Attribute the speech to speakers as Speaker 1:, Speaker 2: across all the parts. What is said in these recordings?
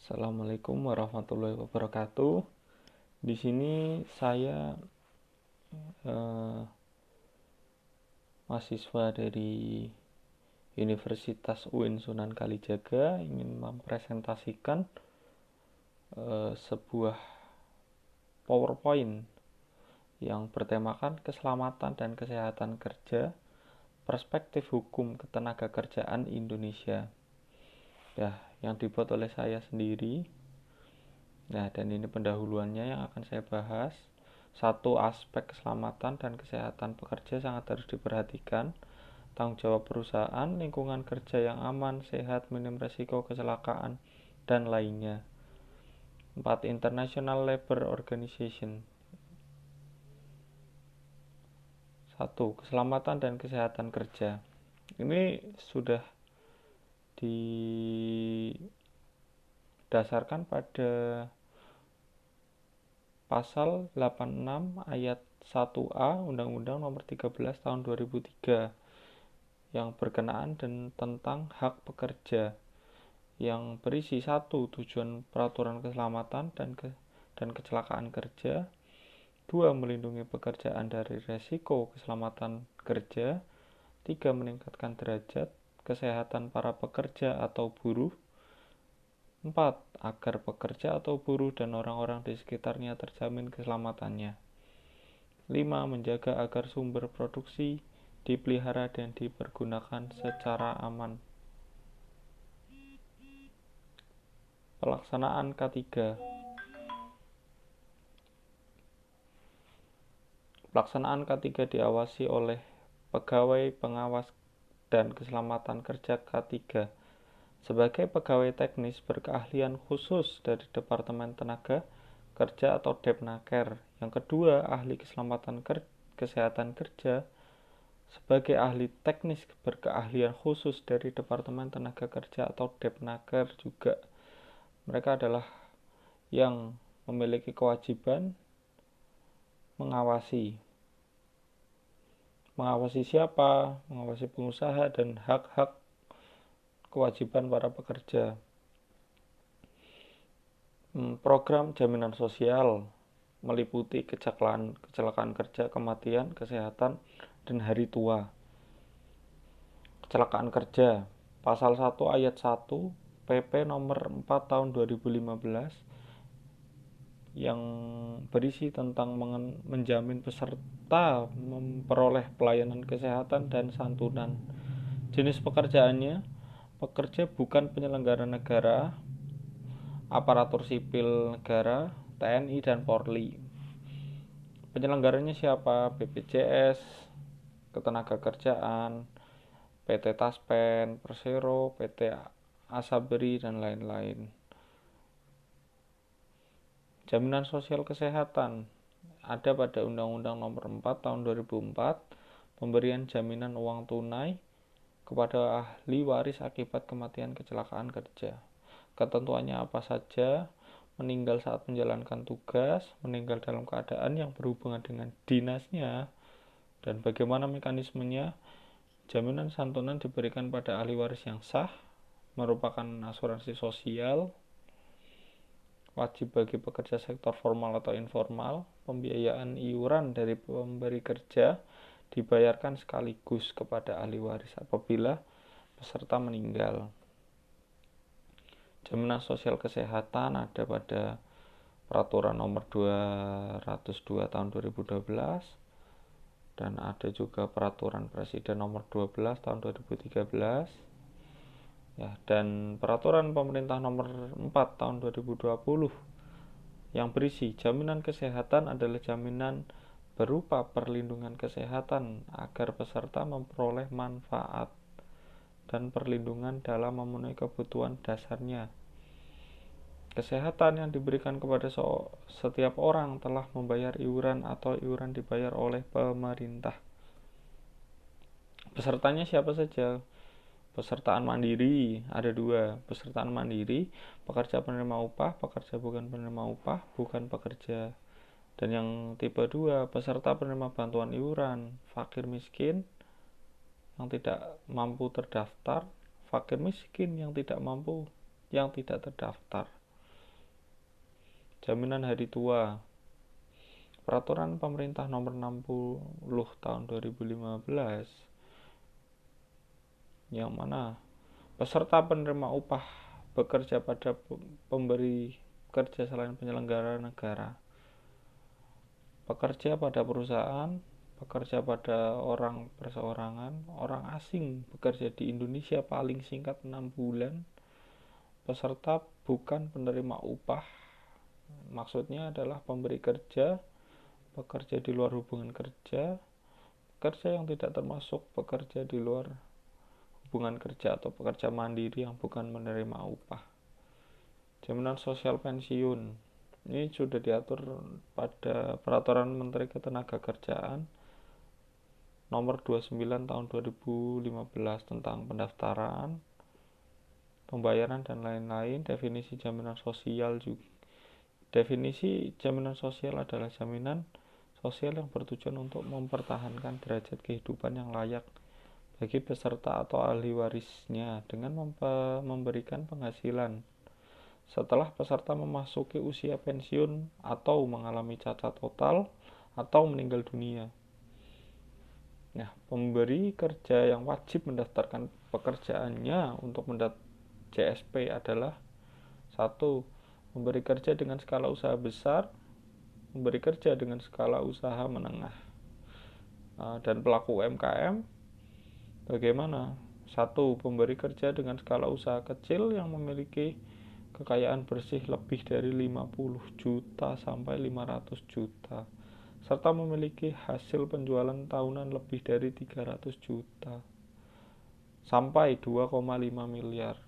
Speaker 1: Assalamualaikum warahmatullahi wabarakatuh. Di sini saya mahasiswa dari Universitas UIN Sunan Kalijaga ingin mempresentasikan sebuah PowerPoint yang bertemakan keselamatan dan kesehatan kerja, perspektif hukum ketenagakerjaan Indonesia. Ya, yang dibuat oleh saya sendiri. Nah, dan ini pendahuluannya yang akan saya bahas. Satu, aspek keselamatan dan kesehatan pekerja sangat harus diperhatikan. Tanggung jawab perusahaan, lingkungan kerja yang aman, sehat, minim resiko kecelakaan, dan lainnya. 4. International Labour Organization. 1. Keselamatan dan kesehatan kerja. Ini sudah didasarkan pada Pasal 86 ayat 1A Undang-Undang Nomor 13 Tahun 2003 yang berkenaan dan tentang hak pekerja, yang berisi 1. Tujuan peraturan keselamatan dan kecelakaan kerja. 2. Melindungi pekerjaan dari resiko keselamatan kerja. 3. Meningkatkan derajat kesehatan para pekerja atau buruh. 4. Agar pekerja atau buruh dan orang-orang di sekitarnya terjamin keselamatannya. 5. Menjaga agar sumber produksi dipelihara dan dipergunakan secara aman. Pelaksanaan K3. Pelaksanaan K3 diawasi oleh pegawai pengawas dan keselamatan kerja K3 sebagai pegawai teknis berkeahlian khusus dari Departemen Tenaga Kerja atau Depnaker. Yang kedua, ahli keselamatan kesehatan kerja sebagai ahli teknis berkeahlian khusus dari Departemen Tenaga Kerja atau Depnaker juga. Mereka adalah yang memiliki kewajiban mengawasi. Mengawasi siapa? Mengawasi pengusaha dan hak-hak kewajiban para pekerja. Program jaminan sosial meliputi kecelakaan kerja, kematian, kesehatan, dan hari tua. Kecelakaan kerja, Pasal 1 Ayat 1 PP Nomor 4 Tahun 2015 yang berisi tentang menjamin peserta memperoleh pelayanan kesehatan dan santunan. Jenis pekerjaannya, pekerja bukan penyelenggara negara, aparatur sipil negara, TNI, dan Polri. Penyelenggaranya siapa? BPJS, Ketenagakerjaan, PT Taspen, Persero, PT Asabri, dan lain-lain. Jaminan sosial kesehatan ada pada Undang-Undang Nomor 4 Tahun 2004, pemberian jaminan uang tunai kepada ahli waris akibat kematian kecelakaan kerja. Ketentuannya apa saja? Meninggal saat menjalankan tugas, meninggal dalam keadaan yang berhubungan dengan dinasnya, dan bagaimana mekanismenya. Jaminan santunan diberikan pada ahli waris yang sah, merupakan asuransi sosial, wajib bagi pekerja sektor formal atau informal. Pembiayaan iuran dari pemberi kerja dibayarkan sekaligus kepada ahli waris apabila peserta meninggal. Jaminan sosial kesehatan ada pada Peraturan Nomor 202 Tahun 2012 dan ada juga Peraturan Presiden Nomor 12 Tahun 2013 ya, dan Peraturan Pemerintah Nomor 4 Tahun 2020 yang berisi jaminan kesehatan adalah jaminan berupa perlindungan kesehatan agar peserta memperoleh manfaat dan perlindungan dalam memenuhi kebutuhan dasarnya. Kesehatan yang diberikan kepada setiap orang telah membayar iuran atau iuran dibayar oleh pemerintah. Pesertanya siapa saja? Pesertaan mandiri ada 2. Pesertaan mandiri, pekerja penerima upah, pekerja bukan penerima upah, bukan pekerja. Dan yang tipe 2, peserta penerima bantuan iuran, fakir miskin yang tidak mampu terdaftar, fakir miskin yang tidak mampu yang tidak terdaftar. Jaminan hari tua. Peraturan Pemerintah Nomor 60 Tahun 2015 yang mana peserta penerima upah bekerja pada pemberi kerja selain penyelenggara negara, pekerja pada perusahaan, pekerja pada orang perseorangan, orang asing bekerja di Indonesia paling singkat 6 bulan, peserta bukan penerima upah, maksudnya adalah pemberi kerja, pekerja di luar hubungan kerja, pekerja yang tidak termasuk pekerja di luar hubungan kerja atau pekerja mandiri yang bukan menerima upah. Jaminan sosial pensiun ini sudah diatur pada Peraturan Menteri Ketenagakerjaan Nomor 29 Tahun 2015 tentang pendaftaran, pembayaran dan lain-lain. Definisi jaminan sosial juga. Definisi jaminan sosial adalah jaminan sosial yang bertujuan untuk mempertahankan derajat kehidupan yang layak bagi peserta atau ahli warisnya dengan memberikan penghasilan setelah peserta memasuki usia pensiun atau mengalami cacat total atau meninggal dunia. Nah, pemberi kerja yang wajib mendaftarkan pekerjaannya untuk JSP adalah 1. Memberi kerja dengan skala usaha besar, memberi kerja dengan skala usaha menengah, dan pelaku UMKM. Bagaimana? 1. Pemberi kerja dengan skala usaha kecil yang memiliki kekayaan bersih lebih dari 50 juta sampai 500 juta serta memiliki hasil penjualan tahunan lebih dari 300 juta sampai 2,5 miliar.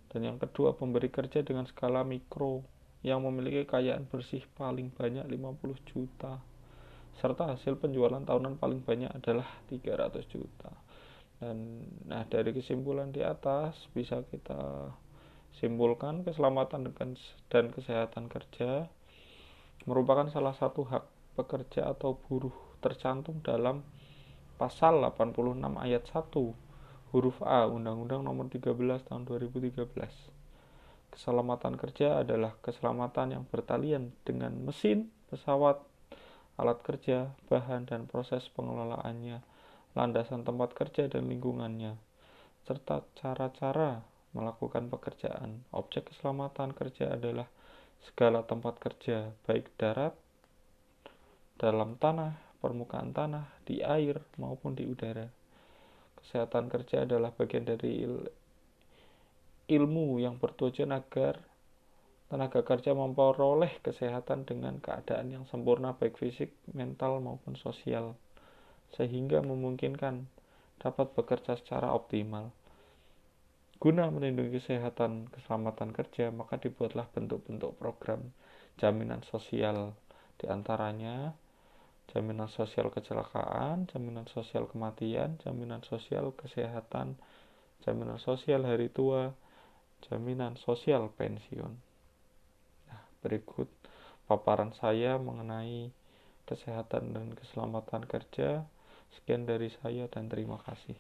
Speaker 1: Dan yang kedua, pemberi kerja dengan skala mikro yang memiliki kekayaan bersih paling banyak 50 juta serta hasil penjualan tahunan paling banyak adalah 300 juta. Dan dari kesimpulan di atas bisa kita simpulkan keselamatan dan kesehatan kerja merupakan salah satu hak pekerja atau buruh tercantum dalam Pasal 86 Ayat 1 huruf A Undang-Undang Nomor 13 Tahun 2013. Keselamatan kerja adalah keselamatan yang bertalian dengan mesin, pesawat, alat kerja, bahan dan proses pengelolaannya, landasan tempat kerja dan lingkungannya, serta cara-cara melakukan pekerjaan. Objek keselamatan kerja adalah segala tempat kerja, baik darat, dalam tanah, permukaan tanah, di air, maupun di udara. Kesehatan kerja adalah bagian dari ilmu yang bertujuan agar tenaga kerja memperoleh kesehatan dengan keadaan yang sempurna baik fisik, mental, maupun sosial, sehingga memungkinkan dapat bekerja secara optimal. Guna melindungi kesehatan keselamatan kerja, maka dibuatlah bentuk-bentuk program jaminan sosial, diantaranya jaminan sosial kecelakaan, jaminan sosial kematian, jaminan sosial kesehatan, jaminan sosial hari tua, jaminan sosial pensiun. Nah, berikut paparan saya mengenai kesehatan dan keselamatan kerja. Sekian dari saya dan terima kasih.